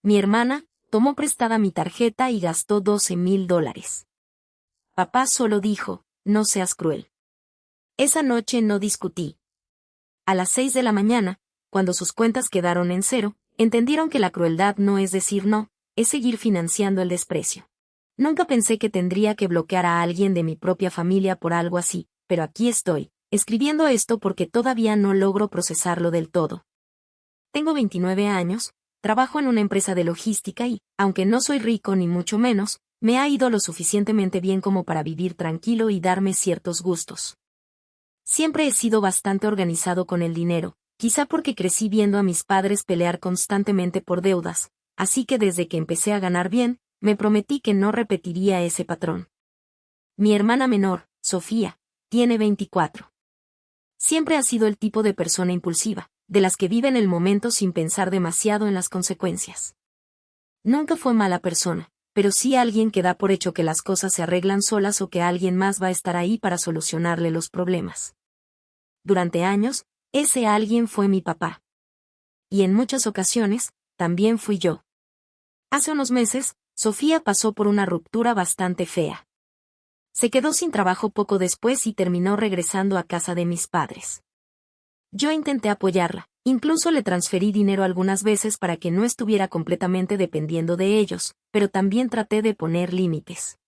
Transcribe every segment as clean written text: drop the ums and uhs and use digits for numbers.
Mi hermana tomó prestada mi tarjeta y gastó $12,000. Papá solo dijo, no seas cruel. Esa noche no discutí. A las 6 de la mañana, cuando sus cuentas quedaron en cero, entendieron que la crueldad no es decir no, es seguir financiando el desprecio. Nunca pensé que tendría que bloquear a alguien de mi propia familia por algo así, pero aquí estoy, escribiendo esto porque todavía no logro procesarlo del todo. Tengo 29 años, trabajo en una empresa de logística y, aunque no soy rico ni mucho menos, me ha ido lo suficientemente bien como para vivir tranquilo y darme ciertos gustos. Siempre he sido bastante organizado con el dinero, quizá porque crecí viendo a mis padres pelear constantemente por deudas, así que desde que empecé a ganar bien, me prometí que no repetiría ese patrón. Mi hermana menor, Sofía, tiene 24. Siempre ha sido el tipo de persona impulsiva, de las que viven el momento sin pensar demasiado en las consecuencias. Nunca fue mala persona, pero sí alguien que da por hecho que las cosas se arreglan solas o que alguien más va a estar ahí para solucionarle los problemas. Durante años, ese alguien fue mi papá. Y en muchas ocasiones, también fui yo. Hace unos meses, Sofía pasó por una ruptura bastante fea. Se quedó sin trabajo poco después y terminó regresando a casa de mis padres. Yo intenté apoyarla, incluso le transferí dinero algunas veces para que no estuviera completamente dependiendo de ellos, pero también traté de poner límites.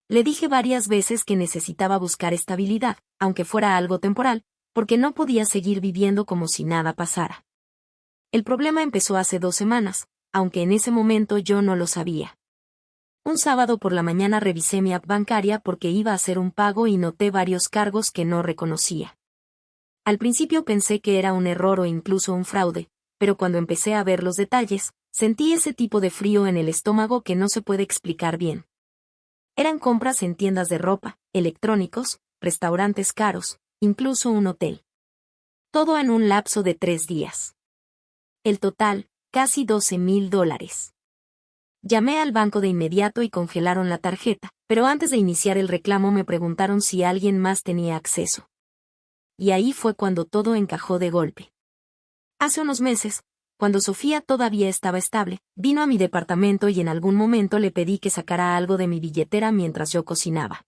Le dije varias veces que necesitaba buscar estabilidad, aunque fuera algo temporal, porque no podía seguir viviendo como si nada pasara. El problema empezó hace 2 semanas, aunque en ese momento yo no lo sabía. Un sábado por la mañana revisé mi app bancaria porque iba a hacer un pago y noté varios cargos que no reconocía. Al principio pensé que era un error o incluso un fraude, pero cuando empecé a ver los detalles, sentí ese tipo de frío en el estómago que no se puede explicar bien. Eran compras en tiendas de ropa, electrónicos, restaurantes caros, incluso un hotel. Todo en un lapso de 3 días. El total, casi $12,000. Llamé al banco de inmediato y congelaron la tarjeta, pero antes de iniciar el reclamo me preguntaron si alguien más tenía acceso. Y ahí fue cuando todo encajó de golpe. Hace unos meses, cuando Sofía todavía estaba estable, vino a mi departamento y en algún momento le pedí que sacara algo de mi billetera mientras yo cocinaba.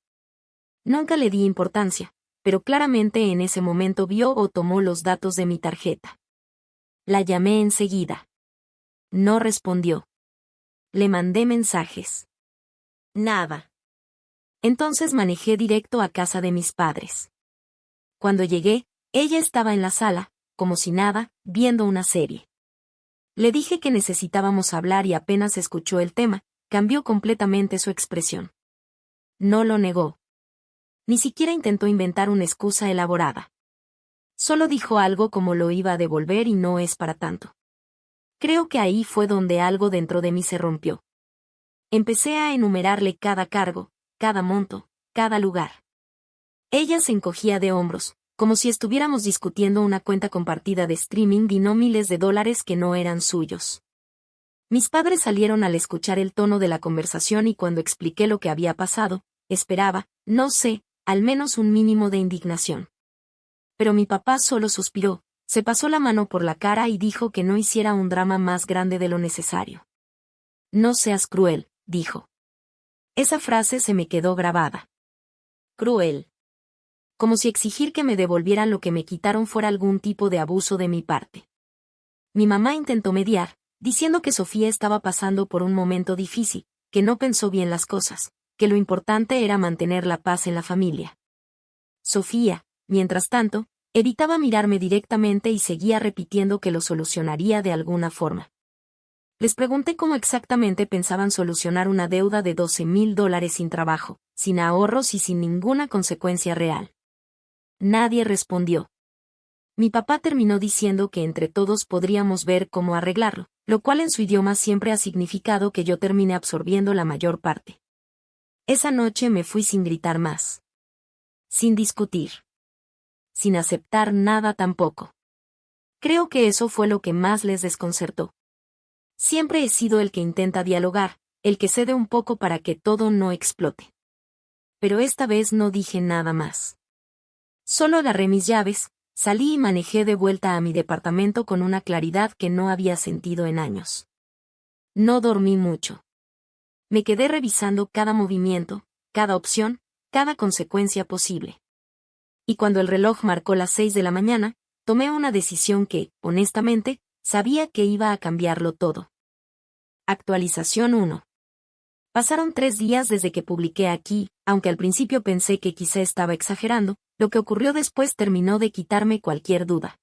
Nunca le di importancia, pero claramente en ese momento vio o tomó los datos de mi tarjeta. La llamé enseguida. No respondió. Le mandé mensajes. Nada. Entonces manejé directo a casa de mis padres. Cuando llegué, ella estaba en la sala, como si nada, viendo una serie. Le dije que necesitábamos hablar y apenas escuchó el tema, cambió completamente su expresión. No lo negó. Ni siquiera intentó inventar una excusa elaborada. Solo dijo algo como lo iba a devolver y no es para tanto. Creo que ahí fue donde algo dentro de mí se rompió. Empecé a enumerarle cada cargo, cada monto, cada lugar. Ella se encogía de hombros, como si estuviéramos discutiendo una cuenta compartida de streaming y no miles de dólares que no eran suyos. Mis padres salieron al escuchar el tono de la conversación y cuando expliqué lo que había pasado, esperaba, no sé, al menos un mínimo de indignación. Pero mi papá solo suspiró, se pasó la mano por la cara y dijo que no hiciera un drama más grande de lo necesario. No seas cruel, dijo. Esa frase se me quedó grabada. Cruel. Como si exigir que me devolvieran lo que me quitaron fuera algún tipo de abuso de mi parte. Mi mamá intentó mediar, diciendo que Sofía estaba pasando por un momento difícil, que no pensó bien las cosas, que lo importante era mantener la paz en la familia. Sofía, mientras tanto, evitaba mirarme directamente y seguía repitiendo que lo solucionaría de alguna forma. Les pregunté cómo exactamente pensaban solucionar una deuda de $12,000 sin trabajo, sin ahorros y sin ninguna consecuencia real. Nadie respondió. Mi papá terminó diciendo que entre todos podríamos ver cómo arreglarlo, lo cual en su idioma siempre ha significado que yo termine absorbiendo la mayor parte. Esa noche me fui sin gritar más. Sin discutir. Sin aceptar nada tampoco. Creo que eso fue lo que más les desconcertó. Siempre he sido el que intenta dialogar, el que cede un poco para que todo no explote. Pero esta vez no dije nada más. Solo agarré mis llaves, salí y manejé de vuelta a mi departamento con una claridad que no había sentido en años. No dormí mucho. Me quedé revisando cada movimiento, cada opción, cada consecuencia posible. Y cuando el reloj marcó las 6 de la mañana, tomé una decisión que, honestamente, sabía que iba a cambiarlo todo. Actualización 1. Pasaron 3 días desde que publiqué aquí, aunque al principio pensé que quizá estaba exagerando, lo que ocurrió después terminó de quitarme cualquier duda.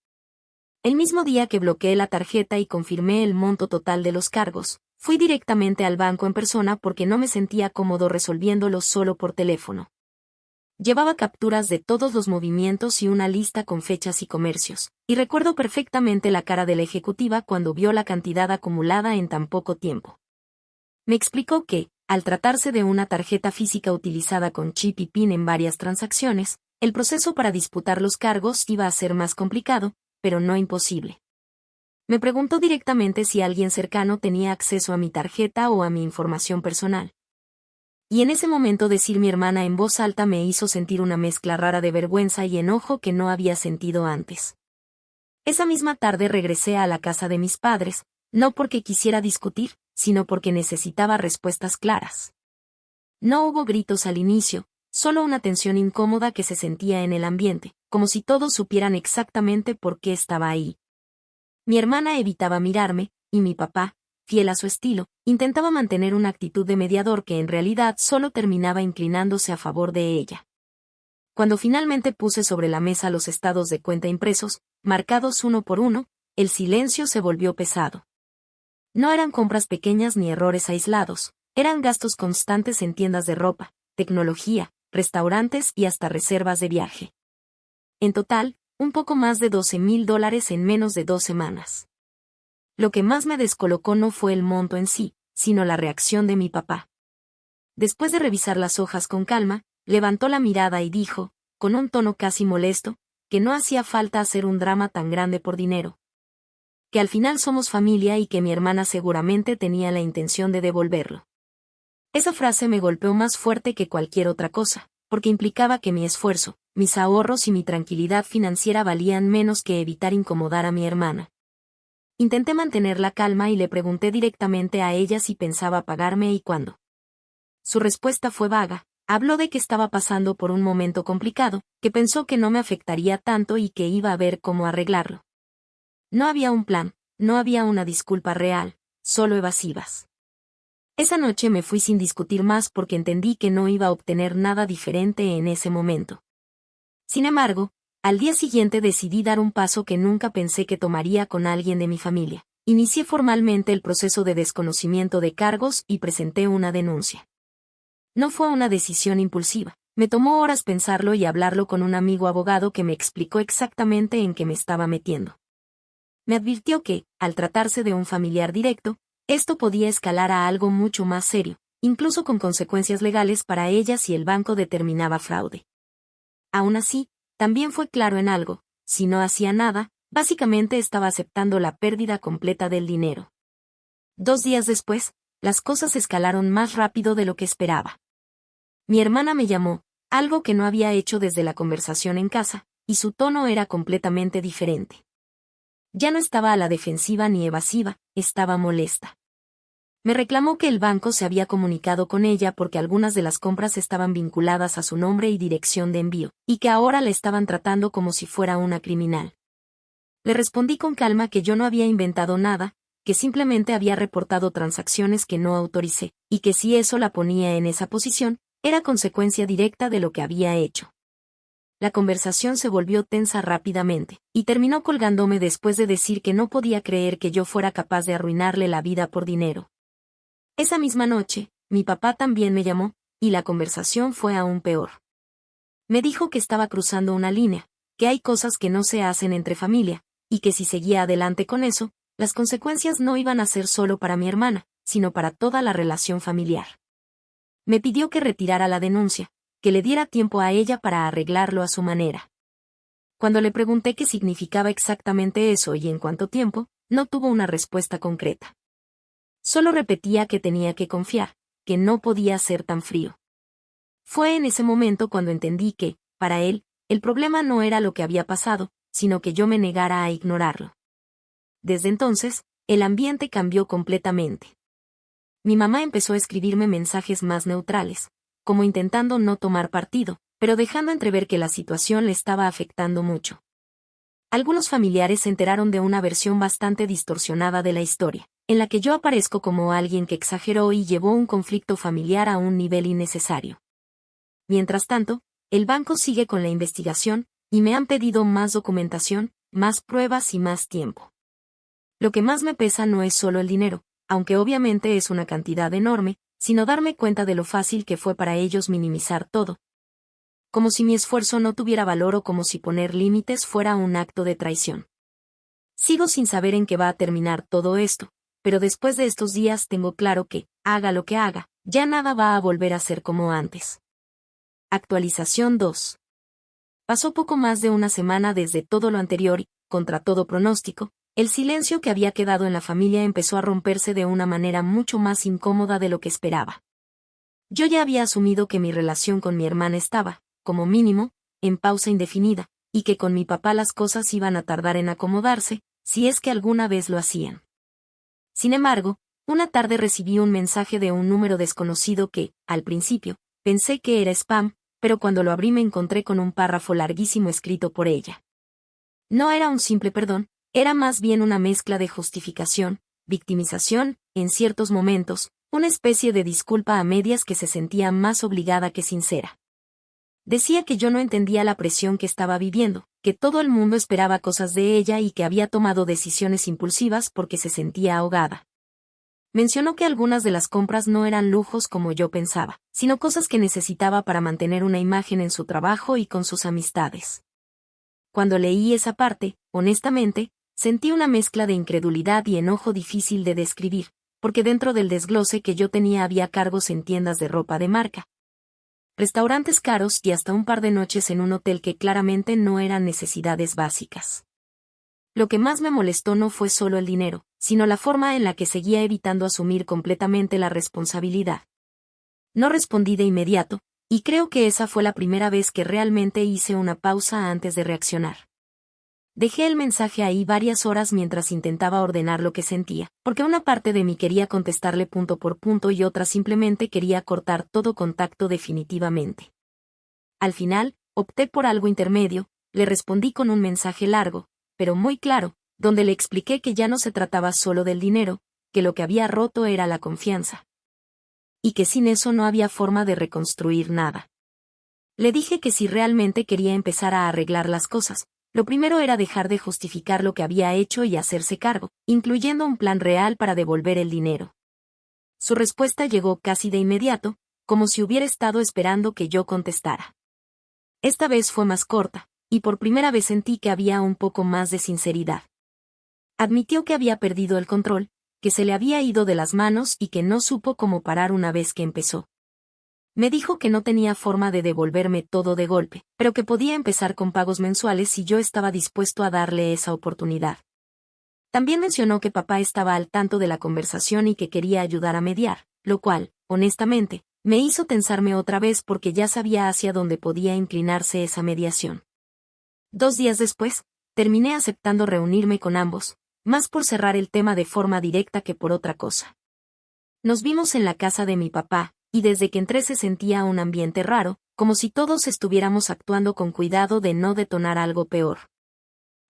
El mismo día que bloqueé la tarjeta y confirmé el monto total de los cargos, fui directamente al banco en persona porque no me sentía cómodo resolviéndolo solo por teléfono. Llevaba capturas de todos los movimientos y una lista con fechas y comercios, y recuerdo perfectamente la cara de la ejecutiva cuando vio la cantidad acumulada en tan poco tiempo. Me explicó que, al tratarse de una tarjeta física utilizada con chip y PIN en varias transacciones, el proceso para disputar los cargos iba a ser más complicado, pero no imposible. Me preguntó directamente si alguien cercano tenía acceso a mi tarjeta o a mi información personal. Y en ese momento decir mi hermana en voz alta me hizo sentir una mezcla rara de vergüenza y enojo que no había sentido antes. Esa misma tarde regresé a la casa de mis padres, no porque quisiera discutir, sino porque necesitaba respuestas claras. No hubo gritos al inicio, solo una tensión incómoda que se sentía en el ambiente, como si todos supieran exactamente por qué estaba ahí. Mi hermana evitaba mirarme, y mi papá, fiel a su estilo, intentaba mantener una actitud de mediador que en realidad solo terminaba inclinándose a favor de ella. Cuando finalmente puse sobre la mesa los estados de cuenta impresos, marcados uno por uno, el silencio se volvió pesado. No eran compras pequeñas ni errores aislados, eran gastos constantes en tiendas de ropa, tecnología, restaurantes y hasta reservas de viaje. En total, un poco más de $12,000 en menos de 2 semanas. Lo que más me descolocó no fue el monto en sí, sino la reacción de mi papá. Después de revisar las hojas con calma, levantó la mirada y dijo, con un tono casi molesto, que no hacía falta hacer un drama tan grande por dinero. Que al final somos familia y que mi hermana seguramente tenía la intención de devolverlo. Esa frase me golpeó más fuerte que cualquier otra cosa, porque implicaba que mi esfuerzo, mis ahorros y mi tranquilidad financiera valían menos que evitar incomodar a mi hermana. Intenté mantener la calma y le pregunté directamente a ella si pensaba pagarme y cuándo. Su respuesta fue vaga, habló de que estaba pasando por un momento complicado, que pensó que no me afectaría tanto y que iba a ver cómo arreglarlo. No había un plan, no había una disculpa real, solo evasivas. Esa noche me fui sin discutir más porque entendí que no iba a obtener nada diferente en ese momento. Sin embargo, al día siguiente decidí dar un paso que nunca pensé que tomaría con alguien de mi familia. Inicié formalmente el proceso de desconocimiento de cargos y presenté una denuncia. No fue una decisión impulsiva. Me tomó horas pensarlo y hablarlo con un amigo abogado que me explicó exactamente en qué me estaba metiendo. Me advirtió que, al tratarse de un familiar directo, esto podía escalar a algo mucho más serio, incluso con consecuencias legales para ella si el banco determinaba fraude. Aún así, también fue claro en algo: si no hacía nada, básicamente estaba aceptando la pérdida completa del dinero. 2 días después, las cosas escalaron más rápido de lo que esperaba. Mi hermana me llamó, algo que no había hecho desde la conversación en casa, y su tono era completamente diferente. Ya no estaba a la defensiva ni evasiva, estaba molesta. Me reclamó que el banco se había comunicado con ella porque algunas de las compras estaban vinculadas a su nombre y dirección de envío, y que ahora la estaban tratando como si fuera una criminal. Le respondí con calma que yo no había inventado nada, que simplemente había reportado transacciones que no autoricé, y que si eso la ponía en esa posición, era consecuencia directa de lo que había hecho. La conversación se volvió tensa rápidamente, y terminó colgándome después de decir que no podía creer que yo fuera capaz de arruinarle la vida por dinero. Esa misma noche, mi papá también me llamó, y la conversación fue aún peor. Me dijo que estaba cruzando una línea, que hay cosas que no se hacen entre familia, y que si seguía adelante con eso, las consecuencias no iban a ser solo para mi hermana, sino para toda la relación familiar. Me pidió que retirara la denuncia, que le diera tiempo a ella para arreglarlo a su manera. Cuando le pregunté qué significaba exactamente eso y en cuánto tiempo, no tuvo una respuesta concreta. Solo repetía que tenía que confiar, que no podía ser tan frío. Fue en ese momento cuando entendí que, para él, el problema no era lo que había pasado, sino que yo me negara a ignorarlo. Desde entonces, el ambiente cambió completamente. mi mamá empezó a escribirme mensajes más neutrales, como intentando no tomar partido, pero dejando entrever que la situación le estaba afectando mucho. Algunos familiares se enteraron de una versión bastante distorsionada de la historia, en la que yo aparezco como alguien que exageró y llevó un conflicto familiar a un nivel innecesario. Mientras tanto, el banco sigue con la investigación, y me han pedido más documentación, más pruebas y más tiempo. Lo que más me pesa no es solo el dinero, aunque obviamente es una cantidad enorme, sino darme cuenta de lo fácil que fue para ellos minimizar todo. Como si mi esfuerzo no tuviera valor o como si poner límites fuera un acto de traición. Sigo sin saber en qué va a terminar todo esto, pero después de estos días tengo claro que, haga lo que haga, ya nada va a volver a ser como antes. Actualización 2. Pasó poco más de una semana desde todo lo anterior y, contra todo pronóstico, el silencio que había quedado en la familia empezó a romperse de una manera mucho más incómoda de lo que esperaba. Yo ya había asumido que mi relación con mi hermana estaba, como mínimo, en pausa indefinida, y que con mi papá las cosas iban a tardar en acomodarse, si es que alguna vez lo hacían. Sin embargo, una tarde recibí un mensaje de un número desconocido que, al principio, pensé que era spam, pero cuando lo abrí me encontré con un párrafo larguísimo escrito por ella. No era un simple perdón, era más bien una mezcla de justificación, victimización, en ciertos momentos, una especie de disculpa a medias que se sentía más obligada que sincera. Decía que yo no entendía la presión que estaba viviendo, que todo el mundo esperaba cosas de ella y que había tomado decisiones impulsivas porque se sentía ahogada. Mencionó que algunas de las compras no eran lujos como yo pensaba, sino cosas que necesitaba para mantener una imagen en su trabajo y con sus amistades. Cuando leí esa parte, honestamente, sentí una mezcla de incredulidad y enojo difícil de describir, porque dentro del desglose que yo tenía había cargos en tiendas de ropa de marca, restaurantes caros y hasta un par de noches en un hotel que claramente no eran necesidades básicas. Lo que más me molestó no fue solo el dinero, sino la forma en la que seguía evitando asumir completamente la responsabilidad. No respondí de inmediato, y creo que esa fue la primera vez que realmente hice una pausa antes de reaccionar. Dejé el mensaje ahí varias horas mientras intentaba ordenar lo que sentía, porque una parte de mí quería contestarle punto por punto y otra simplemente quería cortar todo contacto definitivamente. Al final, opté por algo intermedio, le respondí con un mensaje largo, pero muy claro, donde le expliqué que ya no se trataba solo del dinero, que lo que había roto era la confianza. Y que sin eso no había forma de reconstruir nada. Le dije que si realmente quería empezar a arreglar las cosas, lo primero era dejar de justificar lo que había hecho y hacerse cargo, incluyendo un plan real para devolver el dinero. Su respuesta llegó casi de inmediato, como si hubiera estado esperando que yo contestara. Esta vez fue más corta, y por primera vez sentí que había un poco más de sinceridad. Admitió que había perdido el control, que se le había ido de las manos y que no supo cómo parar una vez que empezó. Me dijo que no tenía forma de devolverme todo de golpe, pero que podía empezar con pagos mensuales si yo estaba dispuesto a darle esa oportunidad. También mencionó que papá estaba al tanto de la conversación y que quería ayudar a mediar, lo cual, honestamente, me hizo tensarme otra vez porque ya sabía hacia dónde podía inclinarse esa mediación. 2 días después, terminé aceptando reunirme con ambos, más por cerrar el tema de forma directa que por otra cosa. Nos vimos en la casa de mi papá, y desde que entré se sentía un ambiente raro, como si todos estuviéramos actuando con cuidado de no detonar algo peor.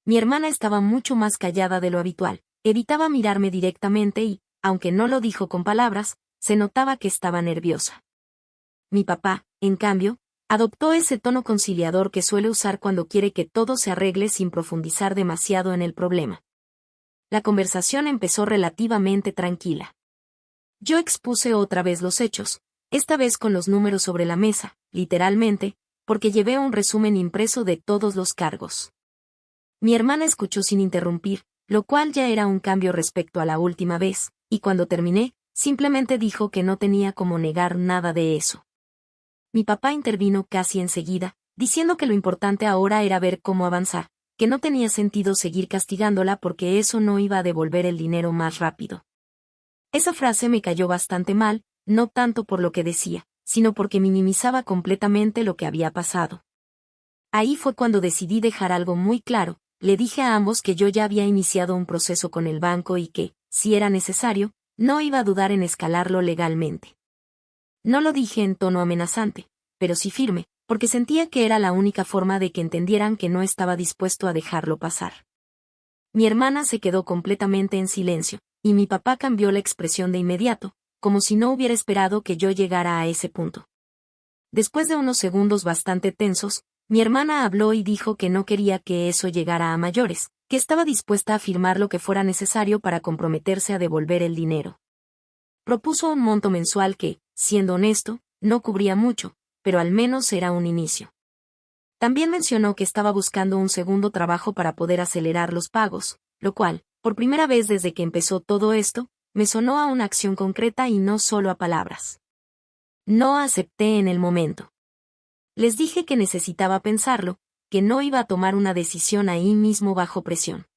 Mi hermana estaba mucho más callada de lo habitual, evitaba mirarme directamente y, aunque no lo dijo con palabras, se notaba que estaba nerviosa. Mi papá, en cambio, adoptó ese tono conciliador que suele usar cuando quiere que todo se arregle sin profundizar demasiado en el problema. La conversación empezó relativamente tranquila. Yo expuse otra vez los hechos, esta vez con los números sobre la mesa, literalmente, porque llevé un resumen impreso de todos los cargos. Mi hermana escuchó sin interrumpir, lo cual ya era un cambio respecto a la última vez, y cuando terminé, simplemente dijo que no tenía cómo negar nada de eso. Mi papá intervino casi enseguida, diciendo que lo importante ahora era ver cómo avanzar, que no tenía sentido seguir castigándola porque eso no iba a devolver el dinero más rápido. Esa frase me cayó bastante mal, no tanto por lo que decía, sino porque minimizaba completamente lo que había pasado. Ahí fue cuando decidí dejar algo muy claro, le dije a ambos que yo ya había iniciado un proceso con el banco y que, si era necesario, no iba a dudar en escalarlo legalmente. No lo dije en tono amenazante, pero sí firme, porque sentía que era la única forma de que entendieran que no estaba dispuesto a dejarlo pasar. Mi hermana se quedó completamente en silencio, y mi papá cambió la expresión de inmediato, como si no hubiera esperado que yo llegara a ese punto. Después de unos segundos bastante tensos, mi hermana habló y dijo que no quería que eso llegara a mayores, que estaba dispuesta a firmar lo que fuera necesario para comprometerse a devolver el dinero. Propuso un monto mensual que, siendo honesto, no cubría mucho, pero al menos era un inicio. También mencionó que estaba buscando un segundo trabajo para poder acelerar los pagos, lo cual, por primera vez desde que empezó todo esto, me sonó a una acción concreta y no solo a palabras. No acepté en el momento. Les dije que necesitaba pensarlo, que no iba a tomar una decisión ahí mismo bajo presión.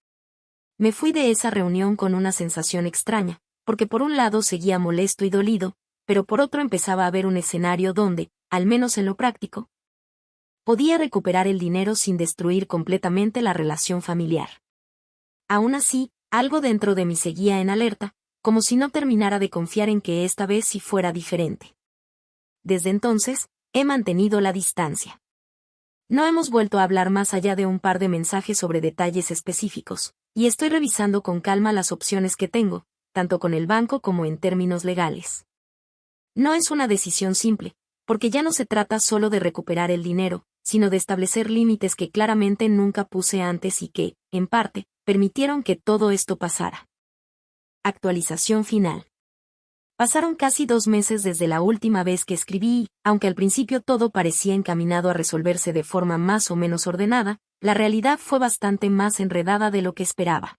Me fui de esa reunión con una sensación extraña, porque por un lado seguía molesto y dolido, pero por otro empezaba a ver un escenario donde, al menos en lo práctico, podía recuperar el dinero sin destruir completamente la relación familiar. Aún así, algo dentro de mí seguía en alerta, como si no terminara de confiar en que esta vez sí fuera diferente. Desde entonces, he mantenido la distancia. No hemos vuelto a hablar más allá de un par de mensajes sobre detalles específicos, y estoy revisando con calma las opciones que tengo, tanto con el banco como en términos legales. No es una decisión simple, porque ya no se trata solo de recuperar el dinero, sino de establecer límites que claramente nunca puse antes y que, en parte, permitieron que todo esto pasara. Actualización final. Pasaron casi 2 meses desde la última vez que escribí y, aunque al principio todo parecía encaminado a resolverse de forma más o menos ordenada, la realidad fue bastante más enredada de lo que esperaba.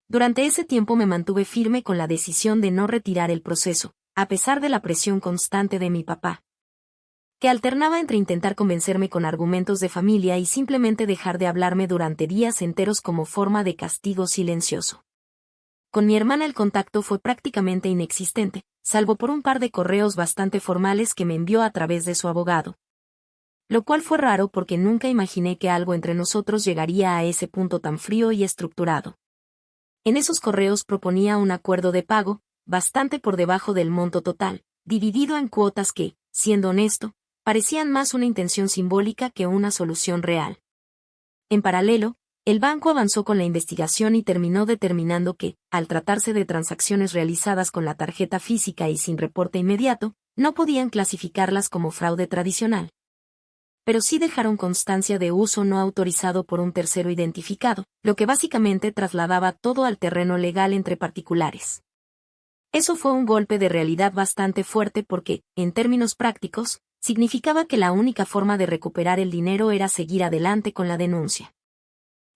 Durante ese tiempo me mantuve firme con la decisión de no retirar el proceso, a pesar de la presión constante de mi papá, que alternaba entre intentar convencerme con argumentos de familia y simplemente dejar de hablarme durante días enteros como forma de castigo silencioso. Con mi hermana el contacto fue prácticamente inexistente, salvo por un par de correos bastante formales que me envió a través de su abogado. Lo cual fue raro porque nunca imaginé que algo entre nosotros llegaría a ese punto tan frío y estructurado. En esos correos proponía un acuerdo de pago, bastante por debajo del monto total, dividido en cuotas que, siendo honesto, parecían más una intención simbólica que una solución real. En paralelo, el banco avanzó con la investigación y terminó determinando que, al tratarse de transacciones realizadas con la tarjeta física y sin reporte inmediato, no podían clasificarlas como fraude tradicional. Pero sí dejaron constancia de uso no autorizado por un tercero identificado, lo que básicamente trasladaba todo al terreno legal entre particulares. Eso fue un golpe de realidad bastante fuerte porque, en términos prácticos, significaba que la única forma de recuperar el dinero era seguir adelante con la denuncia.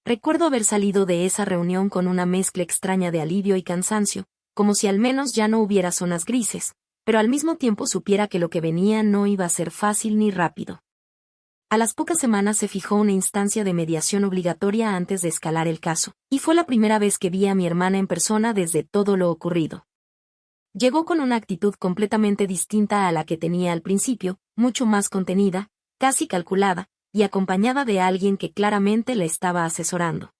Recuerdo haber salido de esa reunión con una mezcla extraña de alivio y cansancio, como si al menos ya no hubiera zonas grises, pero al mismo tiempo supiera que lo que venía no iba a ser fácil ni rápido. A las pocas semanas se fijó una instancia de mediación obligatoria antes de escalar el caso, y fue la primera vez que vi a mi hermana en persona desde todo lo ocurrido. Llegó con una actitud completamente distinta a la que tenía al principio, mucho más contenida, casi calculada, y acompañada de alguien que claramente la estaba asesorando.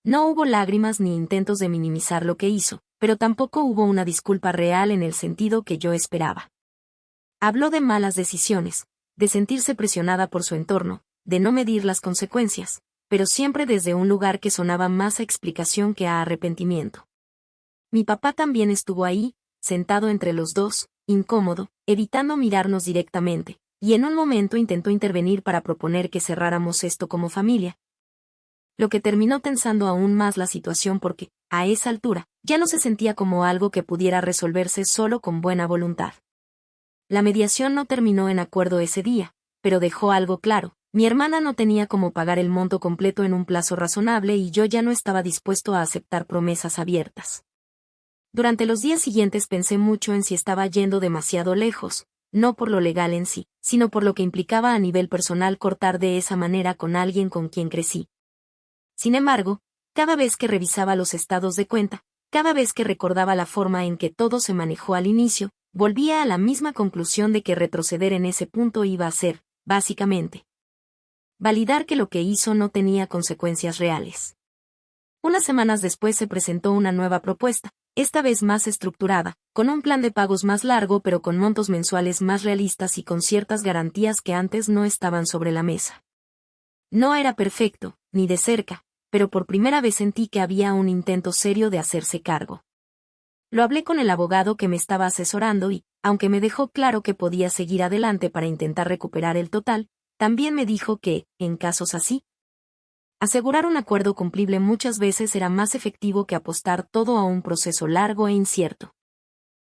No hubo lágrimas ni intentos de minimizar lo que hizo, pero tampoco hubo una disculpa real en el sentido que yo esperaba. Habló de malas decisiones, de sentirse presionada por su entorno, de no medir las consecuencias, pero siempre desde un lugar que sonaba más a explicación que a arrepentimiento. Mi papá también estuvo ahí, sentado entre los dos, incómodo, evitando mirarnos directamente, y en un momento intentó intervenir para proponer que cerráramos esto como familia. Lo que terminó tensando aún más la situación porque, a esa altura, ya no se sentía como algo que pudiera resolverse solo con buena voluntad. La mediación no terminó en acuerdo ese día, pero dejó algo claro: mi hermana no tenía cómo pagar el monto completo en un plazo razonable y yo ya no estaba dispuesto a aceptar promesas abiertas. Durante los días siguientes pensé mucho en si estaba yendo demasiado lejos, no por lo legal en sí, sino por lo que implicaba a nivel personal cortar de esa manera con alguien con quien crecí. Sin embargo, cada vez que revisaba los estados de cuenta, cada vez que recordaba la forma en que todo se manejó al inicio, volvía a la misma conclusión de que retroceder en ese punto iba a ser, básicamente, validar que lo que hizo no tenía consecuencias reales. Unas semanas después se presentó una nueva propuesta, esta vez más estructurada, con un plan de pagos más largo pero con montos mensuales más realistas y con ciertas garantías que antes no estaban sobre la mesa. No era perfecto, ni de cerca, pero por primera vez sentí que había un intento serio de hacerse cargo. Lo hablé con el abogado que me estaba asesorando y, aunque me dejó claro que podía seguir adelante para intentar recuperar el total, también me dijo que, en casos así, asegurar un acuerdo cumplible muchas veces era más efectivo que apostar todo a un proceso largo e incierto.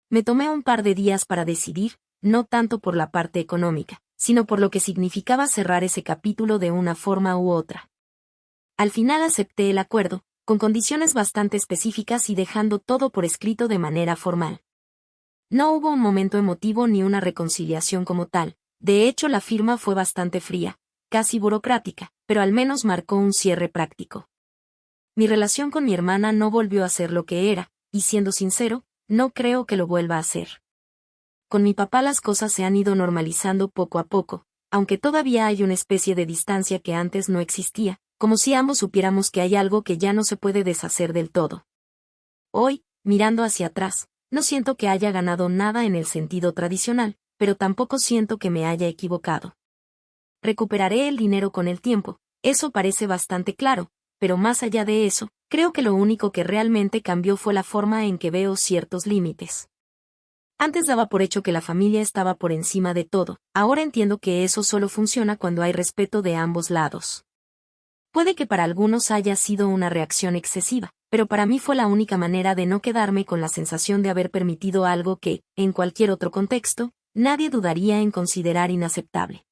Me tomé un par de días para decidir, no tanto por la parte económica, sino por lo que significaba cerrar ese capítulo de una forma u otra. Al final acepté el acuerdo, con condiciones bastante específicas y dejando todo por escrito de manera formal. No hubo un momento emotivo ni una reconciliación como tal, de hecho la firma fue bastante fría, casi burocrática, pero al menos marcó un cierre práctico. Mi relación con mi hermana no volvió a ser lo que era, y siendo sincero, no creo que lo vuelva a ser. Con mi papá las cosas se han ido normalizando poco a poco, aunque todavía hay una especie de distancia que antes no existía, como si ambos supiéramos que hay algo que ya no se puede deshacer del todo. Hoy, mirando hacia atrás, no siento que haya ganado nada en el sentido tradicional, pero tampoco siento que me haya equivocado. Recuperaré el dinero con el tiempo, eso parece bastante claro, pero más allá de eso, creo que lo único que realmente cambió fue la forma en que veo ciertos límites. Antes daba por hecho que la familia estaba por encima de todo, ahora entiendo que eso solo funciona cuando hay respeto de ambos lados. Puede que para algunos haya sido una reacción excesiva, pero para mí fue la única manera de no quedarme con la sensación de haber permitido algo que, en cualquier otro contexto, nadie dudaría en considerar inaceptable.